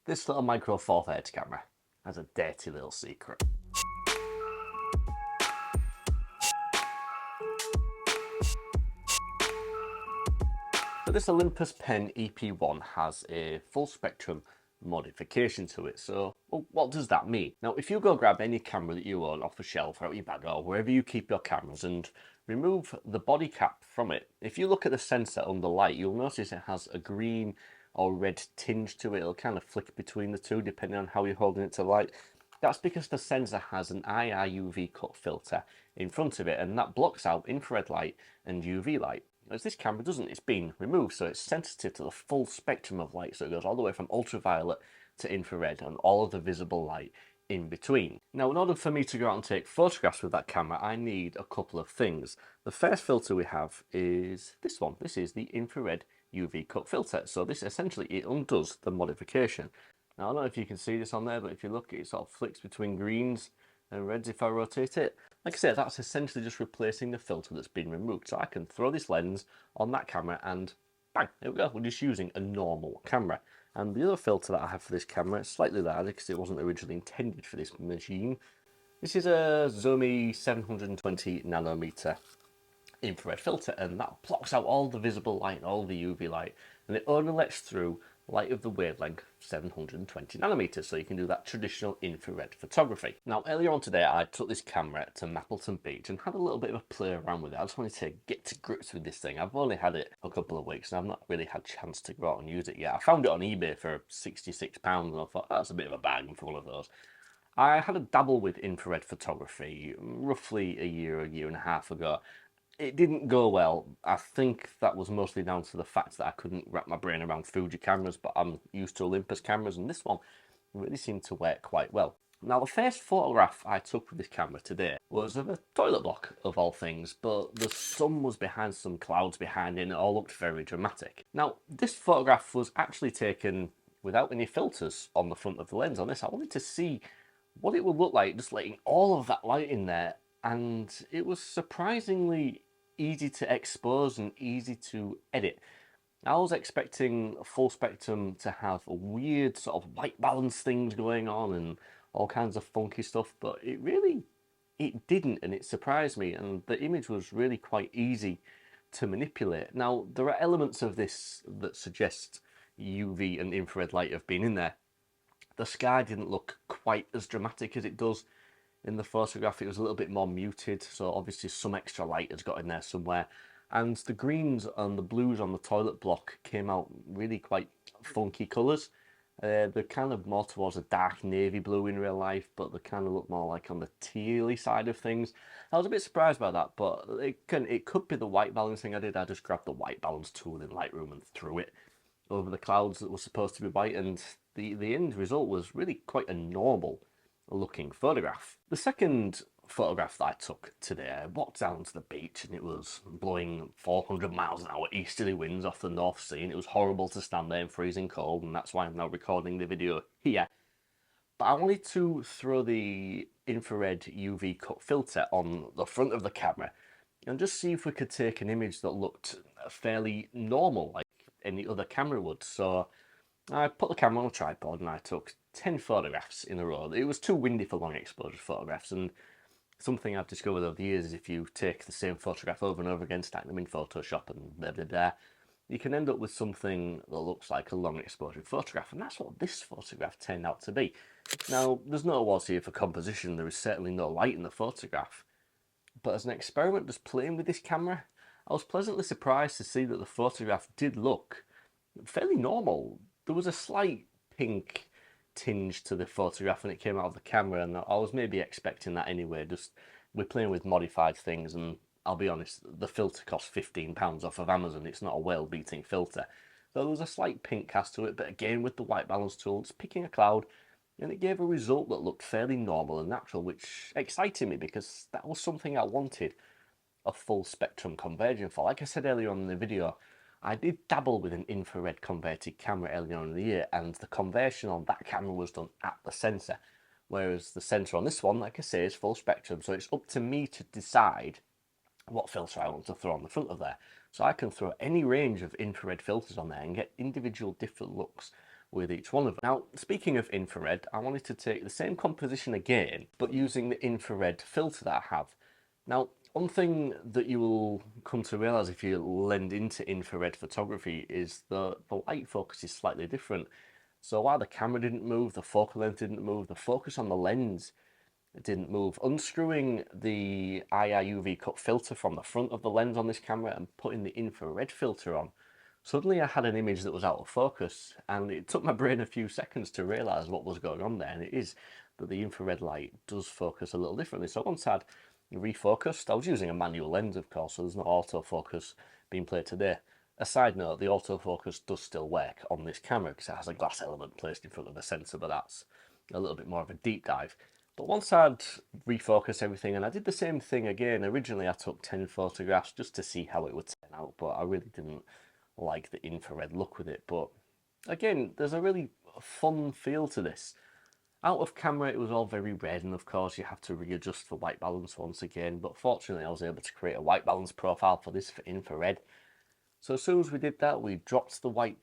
This little Micro Four Thirds camera has a dirty little secret. So this Olympus Pen E-P1 has a full spectrum modification to it. So, well, what does that mean? Now, if you go grab any camera that you own off a shelf or out your bag or wherever you keep your cameras and remove the body cap from it, if you look at the sensor under light, you'll notice it has a green or red tinge to it. It'll kind of flick between the two depending on how you're holding it to light. That's because the sensor has an IR UV cut filter in front of it, and that blocks out infrared light and UV light. Whereas this camera doesn't, it's been removed, so it's sensitive to the full spectrum of light, so it goes all the way from ultraviolet to infrared and all of the visible light in between. Now, in order for me to go out and take photographs with that camera, I need a couple of things. The first filter we have is this one. This is the infrared UV cut filter. So this essentially, it undoes the modification. Now, I don't know if you can see this on there, but if you look, it sort of flicks between greens and reds if I rotate it. Like I said, that's essentially just replacing the filter that's been removed. So I can throw this lens on that camera and bang, there we go. We're just using a normal camera. And the other filter that I have for this camera is slightly larger because it wasn't originally intended for this machine. This is a Zomi 720 nanometer infrared filter, and that blocks out all the visible light and all the UV light, and it only lets through light of the wavelength 720 nanometers, so you can do that traditional infrared photography. Now, earlier on today, I took this camera to Mapleton Beach and had a little bit of a play around with it. I just wanted to get to grips with this thing. I've only had it a couple of weeks and I've not really had a chance to go out and use it yet. I found it on eBay for £66 and I thought, oh, that's a bit of a bargain for one of those. I had a dabble with infrared photography roughly a year and a half ago. It didn't go well. I think that was mostly down to the fact that I couldn't wrap my brain around Fuji cameras, but I'm used to Olympus cameras, and this one really seemed to work quite well. Now, the first photograph I took with this camera today was of a toilet block, of all things, but the sun was behind some clouds behind it, and it all looked very dramatic. Now, this photograph was actually taken without any filters on the front of the lens on this. I wanted to see what it would look like just letting all of that light in there, and it was surprisingly easy to expose and easy to edit. I was expecting full spectrum to have a weird sort of white balance things going on and all kinds of funky stuff, but it didn't, and it surprised me, and the image was really quite easy to manipulate. Now, there are elements of this that suggest UV and infrared light have been in there. The sky didn't look quite as dramatic as it does in the photograph. It was a little bit more muted, so obviously some extra light has got in there somewhere. And the greens and the blues on the toilet block came out really quite funky colours. They're kind of more towards a dark navy blue in real life, but they kind of look more like on the tealy side of things. I was a bit surprised by that, but it could be the white balancing I did. I just grabbed the white balance tool in Lightroom and threw it over the clouds that were supposed to be white, and the end result was really quite a normal looking photograph. The second photograph that I took today, I walked down to the beach and it was blowing 400 miles an hour easterly winds off the North Sea, and it was horrible to stand there in freezing cold, and that's why I'm now recording the video here. But I wanted to throw the infrared UV cut filter on the front of the camera and just see if we could take an image that looked fairly normal, like any other camera would. So I put the camera on a tripod and I took 10 photographs in a row. It was too windy for long exposure photographs, and something I've discovered over the years is if you take the same photograph over and over again, stack them in Photoshop and blah blah blah, you can end up with something that looks like a long exposure photograph, and that's what this photograph turned out to be. Now, there's no awards here for composition, there is certainly no light in the photograph, but as an experiment just playing with this camera, I was pleasantly surprised to see that the photograph did look fairly normal. There was a slight pink tinge to the photograph when it came out of the camera, and I was maybe expecting that anyway. Just we're playing with modified things, and I'll be honest, the filter cost £15 off of Amazon. It's not a well-beating filter, so there was a slight pink cast to it, but again with the white balance tool, it's picking a cloud, and it gave a result that looked fairly normal and natural, which excited me because that was something I wanted a full spectrum conversion for. Like I said earlier on in the video, I did dabble with an infrared converted camera earlier on in the year, and the conversion on that camera was done at the sensor, whereas the sensor on this one, like I say, is full spectrum, so it's up to me to decide what filter I want to throw on the front of there. So I can throw any range of infrared filters on there and get individual different looks with each one of them. Now, speaking of infrared, I wanted to take the same composition again, but using the infrared filter that I have. Now, one thing that you will come to realise if you lend into infrared photography is the light focus is slightly different. So while the camera didn't move, the focal length didn't move, the focus on the lens didn't move. Unscrewing the IR cut filter from the front of the lens on this camera and putting the infrared filter on, suddenly I had an image that was out of focus, and it took my brain a few seconds to realise what was going on there, and it is that the infrared light does focus a little differently. So once I'd refocused, I was using a manual lens, of course, so there's no autofocus being played today. A side note, the autofocus does still work on this camera because it has a glass element placed in front of the sensor, but that's a little bit more of a deep dive. But once I'd refocused everything, and I did the same thing again, originally I took 10 photographs just to see how it would turn out, but I really didn't like the infrared look with it. But again, there's a really fun feel to this. Out of camera, it was all very red, and of course, you have to readjust for white balance once again. But fortunately, I was able to create a white balance profile for this for infrared. So as soon as we did that, we dropped the white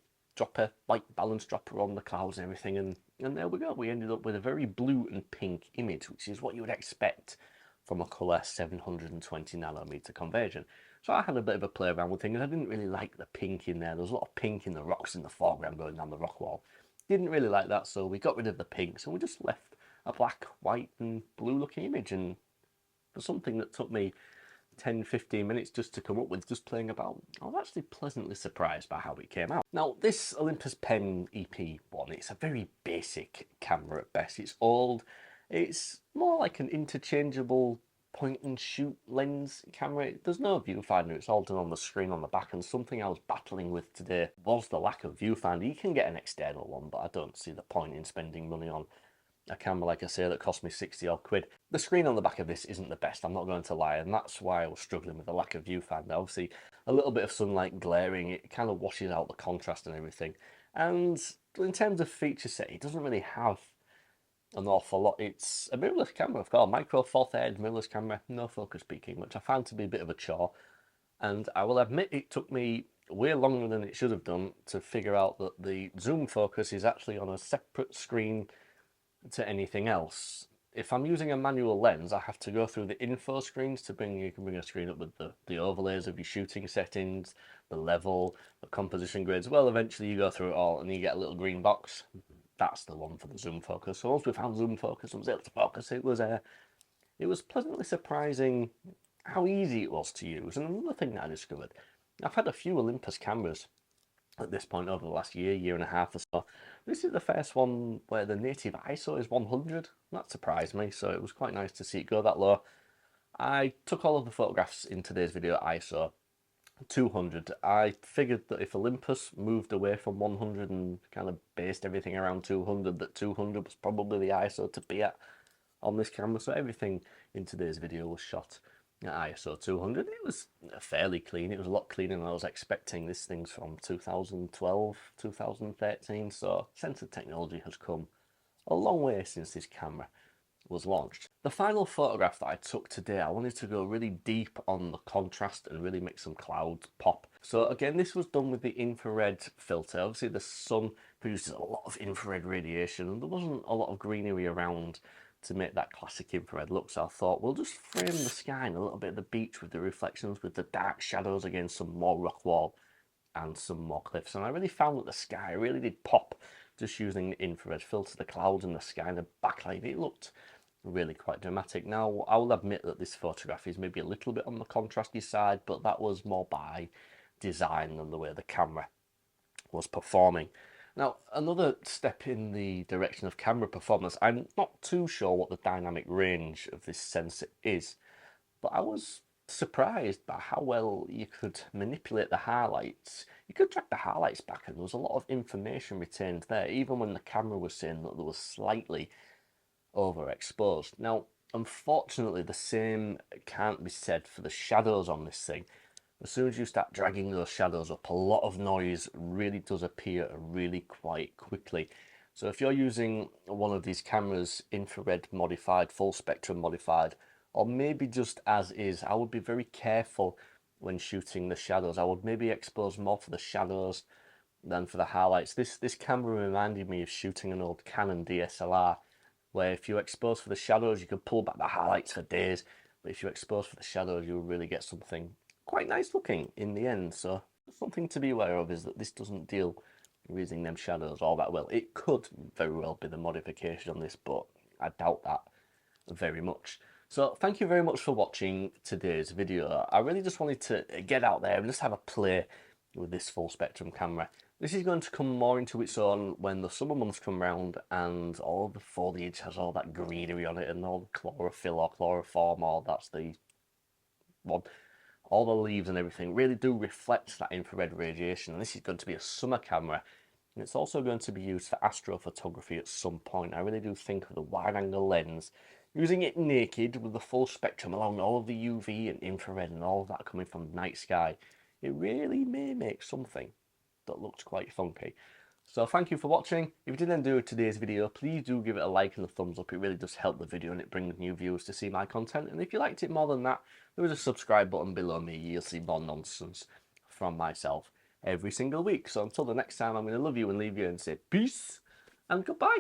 balance dropper on the clouds and everything, and there we go. We ended up with a very blue and pink image, which is what you would expect from a colour 720nm conversion. So I had a bit of a play around with things. I didn't really like the pink in there. There was a lot of pink in the rocks in the foreground going down the rock wall. Didn't really like that, so we got rid of the pinks and we just left a black, white and blue looking image. And for something that took me 10-15 minutes just to come up with, just playing about, I was actually pleasantly surprised by how it came out. Now, this Olympus Pen E-P1, it's a very basic camera at best. It's old. It's more like an interchangeable point and shoot lens camera. There's no viewfinder, it's all done on the screen on the back, and something I was battling with today was the lack of viewfinder. You can get an external one, but I don't see the point in spending money on a camera, like I say, that cost me 60 odd quid. The screen on the back of this isn't the best, I'm not going to lie, and that's why I was struggling with the lack of viewfinder. Obviously, a little bit of sunlight glaring, it kind of washes out the contrast and everything. And in terms of feature set, it doesn't really have an awful lot. It's a mirrorless camera, of course, micro four thirds mirrorless camera, no focus peaking, which I found to be a bit of a chore. And I will admit it took me way longer than it should have done to figure out that the zoom focus is actually on a separate screen to anything else. If I'm using a manual lens, I have to go through the info screens to bring, you can bring a screen up with the overlays of your shooting settings, the level, the composition grids. Well, eventually you go through it all and you get a little green box. That's the one for the zoom focus. So once we found zoom focus and was able to focus, it was pleasantly surprising how easy it was to use. And another thing that I discovered, I've had a few Olympus cameras at this point over the last year and a half or so. This is the first one where the native ISO is 100. That surprised me, so it was quite nice to see it go that low. I took all of the photographs in today's video at ISO 200. I figured that if Olympus moved away from 100 and kind of based everything around 200, that 200 was probably the ISO to be at on this camera. So everything in today's video was shot at ISO 200. It was fairly clean. It was a lot cleaner than I was expecting. This thing's from 2012, 2013, so sensor technology has come a long way since this camera was launched. The final photograph that I took today, I wanted to go really deep on the contrast and really make some clouds pop. So again, this was done with the infrared filter. Obviously the sun produces a lot of infrared radiation and there wasn't a lot of greenery around to make that classic infrared look, so I thought we'll just frame the sky and a little bit of the beach with the reflections, with the dark shadows against some more rock wall and some more cliffs. And I really found that the sky really did pop just using the infrared filter. The clouds in the sky and the backlight, it looked really quite dramatic. Now, I will admit that this photograph is maybe a little bit on the contrasty side, but that was more by design than the way the camera was performing. Now, another step in the direction of camera performance, I'm not too sure what the dynamic range of this sensor is, but I was surprised by how well you could manipulate the highlights. You could drag the highlights back and there was a lot of information retained there, even when the camera was saying that there was slightly overexposed. Now, unfortunately, the same can't be said for the shadows on this thing. As soon as you start dragging those shadows up, a lot of noise really does appear really quite quickly. So if you're using one of these cameras, infrared modified, full spectrum modified, or maybe just as is, I would be very careful when shooting the shadows. I would maybe expose more for the shadows Then for the highlights, this camera reminded me of shooting an old Canon DSLR, where if you expose for the shadows, you could pull back the highlights for days, but if you expose for the shadows, you'll really get something quite nice looking in the end. So something to be aware of is that this doesn't deal with using them shadows all that well. It could very well be the modification on this, but I doubt that very much. So thank you very much for watching today's video. I really just wanted to get out there and just have a play with this full spectrum camera. This is going to come more into its own when the summer months come round and all the foliage has all that greenery on it and all the chlorophyll or chloroform, or that's the one, all the leaves and everything really do reflect that infrared radiation. And this is going to be a summer camera, and it's also going to be used for astrophotography at some point. I really do think of the wide angle lens, using it naked with the full spectrum along all of the UV and infrared and all of that coming from the night sky, it really may make something that looks quite funky. So thank you for watching. If you did enjoy today's video, please do give it a like and a thumbs up. It really does help the video and it brings new viewers to see my content. And if you liked it more than that, there is a subscribe button below me. You'll see more nonsense from myself every single week. So until the next time, I'm going to love you and leave you and say peace and goodbye.